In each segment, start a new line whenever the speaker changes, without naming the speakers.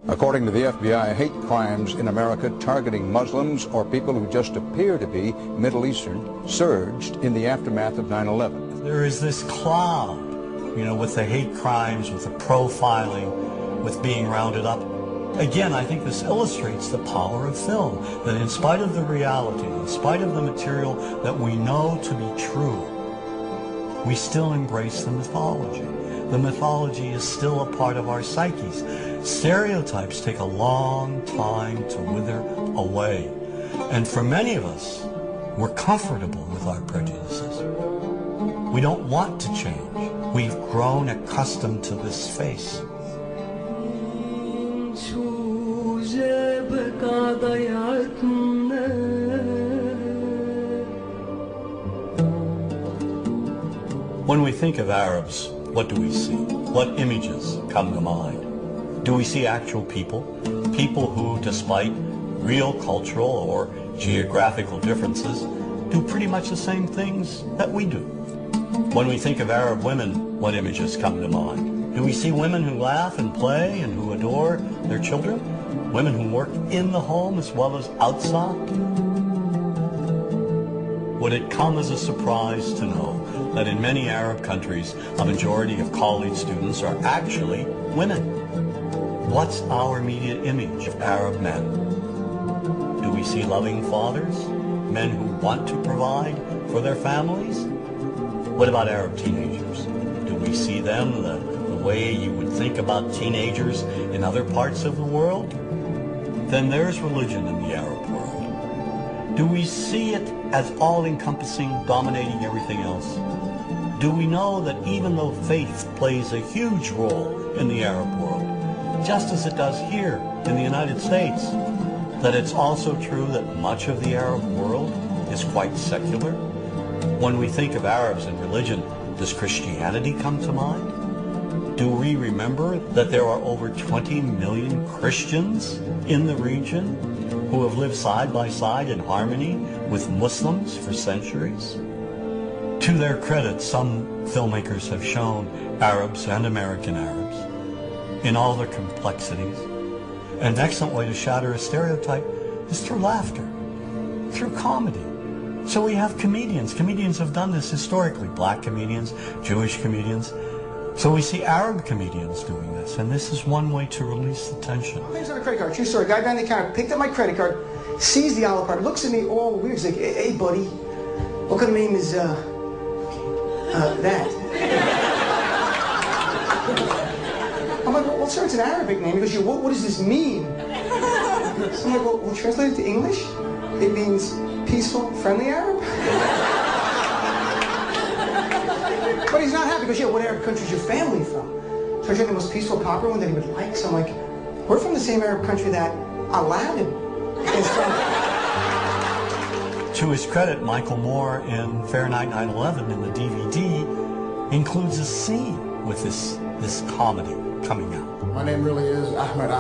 According to the FBI, hate crimes in America targeting Muslims or people who just appear to be Middle Eastern surged in the aftermath of 9/11.
There is this cloud, with the hate crimes, with the profiling, with being rounded up. Again, I think this illustrates the power of film, that in spite of the reality, in spite of the material that we know to be true, we still embrace the mythology. The mythology is still a part of our psyches. Stereotypes take a long time to wither away. And for many of us, we're comfortable with our prejudices. We don't want to change. We've grown accustomed to this face. When we think of Arabs, what do we see? What images come to mind? Do we see actual people? People who, despite real cultural or geographical differences, do pretty much the same things that we do. When we think of Arab women, what images come to mind? Do we see women who laugh and play and who adore their children? Women who work in the home as well as outside? Would it come as a surprise to know that in many Arab countries, a majority of college students are actually women? What's our immediate image of Arab men? Do we see loving fathers? Men who want to provide for their families? What about Arab teenagers? Do we see them the way you would think about teenagers in other parts of the world? Then there's religion in the Arab world. Do we see it as all-encompassing, dominating everything else? Do we know that even though faith plays a huge role in the Arab world, just as it does here in the United States, that it's also true that much of the Arab world is quite secular? When we think of Arabs and religion, does Christianity come to mind? Do we remember that there are over 20 million Christians in the region who have lived side by side in harmony with Muslims for centuries? To their credit, some filmmakers have shown Arabs and American Arabs in all their complexities. An excellent way to shatter a stereotype is through laughter, through comedy. So we have comedians. Comedians have done this historically. Black comedians, Jewish comedians. So we see Arab comedians doing this, and this is one way to release the tension.
Things on a credit card. True story. Guy behind the counter picked up my credit card, sees the Olive card, looks at me all weird. He's like, "Hey, buddy, what kind of name is that?" I'm like, "Well, sir, it's an Arabic name." He goes, what does this mean?" So I'm like, well, translate it to English. It means peaceful, friendly Arab. But he's not happy. He goes, "Yeah, what Arab country is your family from?" So I tried the most peaceful, popular one that he would like. So I'm like, "We're from the same Arab country that Aladdin is from."
To his credit, Michael Moore in Fahrenheit 9/11 in the DVD includes a scene with this comedy coming out.
My name really is Ahmed,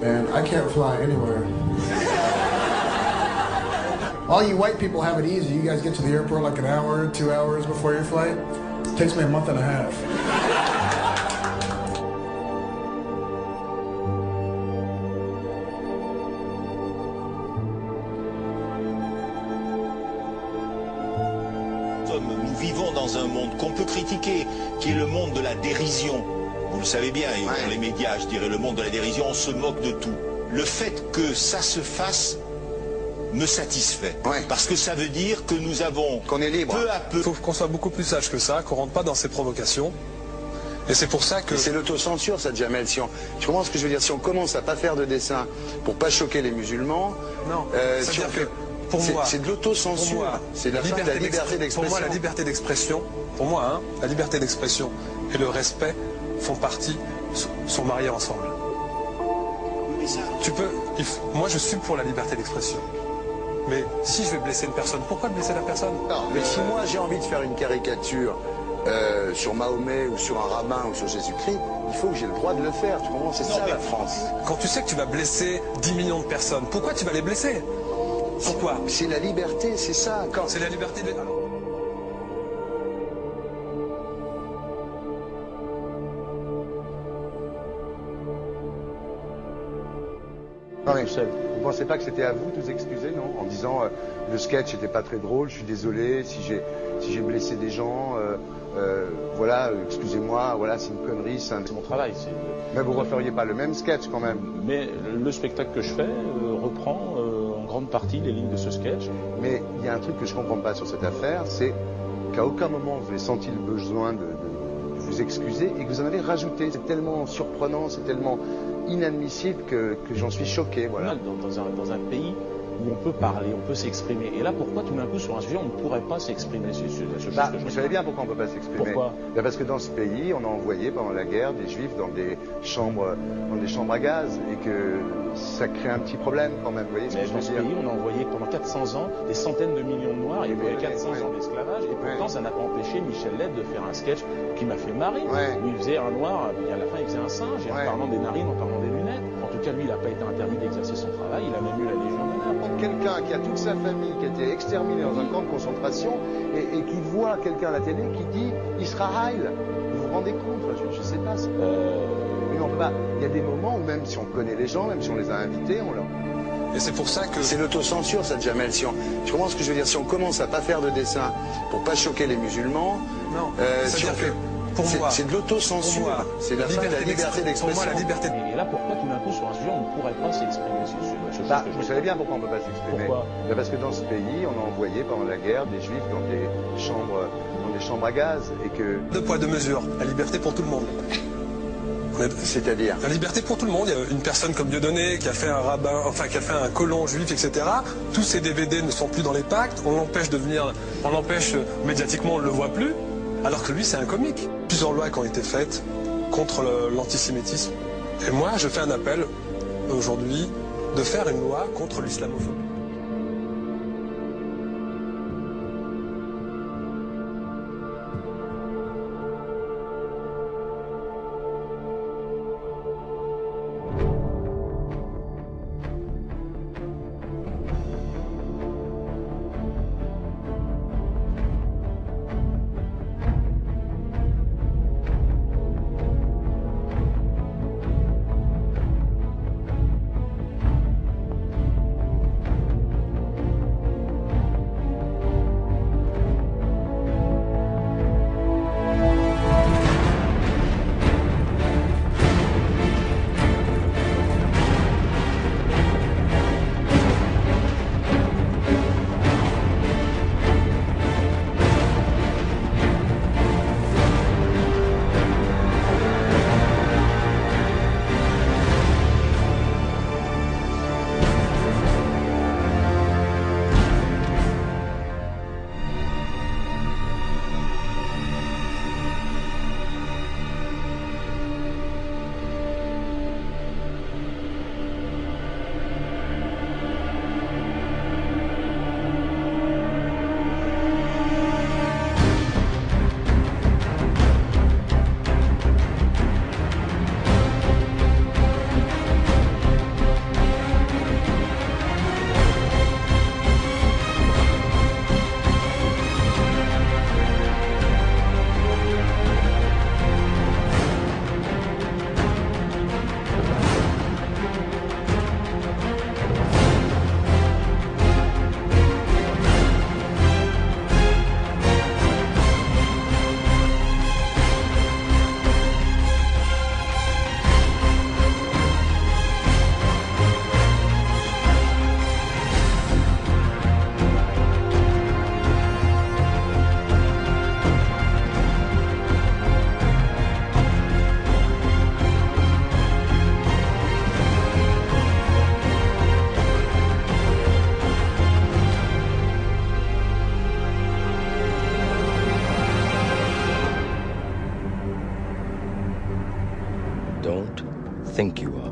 and I can't fly anywhere. All you white people have it easy. You guys get to the airport like an hour, 2 hours before your flight. It takes me a month and a half.
Nous vivons dans un monde qu'on peut critiquer, qui est le monde de la dérision. Vous le savez bien, et dans les médias, je dirais le monde de la dérision, on se moque de tout. Le fait que ça se fasse me satisfait. Parce que ça veut dire que nous avons, qu'on est libre, peu à peu...
Il faut qu'on soit beaucoup plus sage que ça, qu'on rentre pas dans ces provocations. Et c'est pour ça que...
C'est l'autocensure, ça, Jamel. Tu comprends ce que je veux dire? Si on commence à pas faire de dessin pour pas choquer les musulmans...
Non, c'est-à-dire que... Pour moi,
c'est de l'autocensure. C'est la fin de la liberté d'expression.
Pour moi, la liberté d'expression, la liberté d'expression et le respect font partie, sont mariés ensemble. Moi, je suis pour la liberté d'expression. Mais si je vais blesser une personne, pourquoi blesser la personne?
Non, mais si moi j'ai envie de faire une caricature sur Mahomet ou sur un rabbin ou sur Jésus-Christ, il faut que j'ai le droit de le faire. Tu comprends? C'est ça la France.
Quand tu sais que tu vas blesser 10 millions de personnes, pourquoi tu vas les blesser? Pourquoi?
C'est la liberté, c'est ça.
C'est la liberté de...
Non, mais
tout seul.
vous pensez pas que c'était à vous de vous excuser, non? En disant le sketch n'était pas très drôle, je suis désolé si j'ai blessé des gens, voilà, excusez-moi, voilà, c'est une connerie, c'est
mon travail.
Mais vous referiez pas le même sketch quand même?
Mais le spectacle que je fais reprend en grande partie les lignes de ce sketch.
Mais il y a un truc que je comprends pas sur cette affaire, c'est qu'à aucun moment vous avez senti le besoin de vous excuser et que vous en avez rajouté. C'est tellement surprenant, c'est tellement inadmissible que j'en suis choqué. Voilà.
Dans un pays où on peut parler, on peut s'exprimer. Et là, pourquoi tout d'un coup, sur un sujet, on ne pourrait pas s'exprimer?
Vous savez bien pourquoi on ne peut pas s'exprimer.
Pourquoi?
Parce que dans ce pays, on a envoyé pendant la guerre des juifs dans des chambres à gaz et que ça crée un petit problème quand même. Vous voyez ce que je veux dire?
Dans ce pays, on a envoyé pendant 400 ans des centaines de millions de Noirs. Il y a eu 400 ans d'esclavage. Et pourtant, ça n'a pas empêché Michel Led de faire un sketch qui m'a fait marrer. Où il faisait un Noir, et à la fin, il faisait un singe. Et en parlant des narines, en parlant des lunettes. En tout cas, lui, il n'a pas été interdit d'exercer son travail. Il a même eu la Légion d'honneur.
Quelqu'un qui a toute sa famille qui a été exterminée dans un camp de concentration et qui voit quelqu'un à la télé qui dit Israël. Vous vous rendez compte? Je sais pas. Mais on peut pas. Il y a des moments où même si on connaît les gens, même si on les a invités, on leur...
Et c'est pour ça que...
C'est l'autocensure, ça, Jamel. Tu comprends ce que je veux dire? Si on commence à pas faire de dessin pour pas choquer les musulmans...
Non,
si on fait... Pour moi, c'est de l'autocensure. C'est la liberté d'expression.
Pour moi, la liberté.
Et là, pourquoi tout d'un coup, sur un sujet, on ne pourrait pas s'exprimer
vous savez bien pourquoi on ne peut pas s'exprimer.
Pourquoi?
Parce que dans ce pays, on a envoyé pendant la guerre des juifs dans des chambres à gaz et que...
Deux poids, deux mesures. La liberté pour tout le monde.
C'est-à-dire?
La liberté pour tout le monde. Il y a une personne comme Dieudonné qui a fait un rabbin, enfin qui a fait un colon juif, etc. Tous ces DVD ne sont plus dans les pactes. On l'empêche médiatiquement, on ne le voit plus. Alors que lui, c'est un comique. Plusieurs lois qui ont été faites contre l'antisémitisme. Et moi, je fais un appel aujourd'hui de faire une loi contre l'islamophobie.
Don't think you are.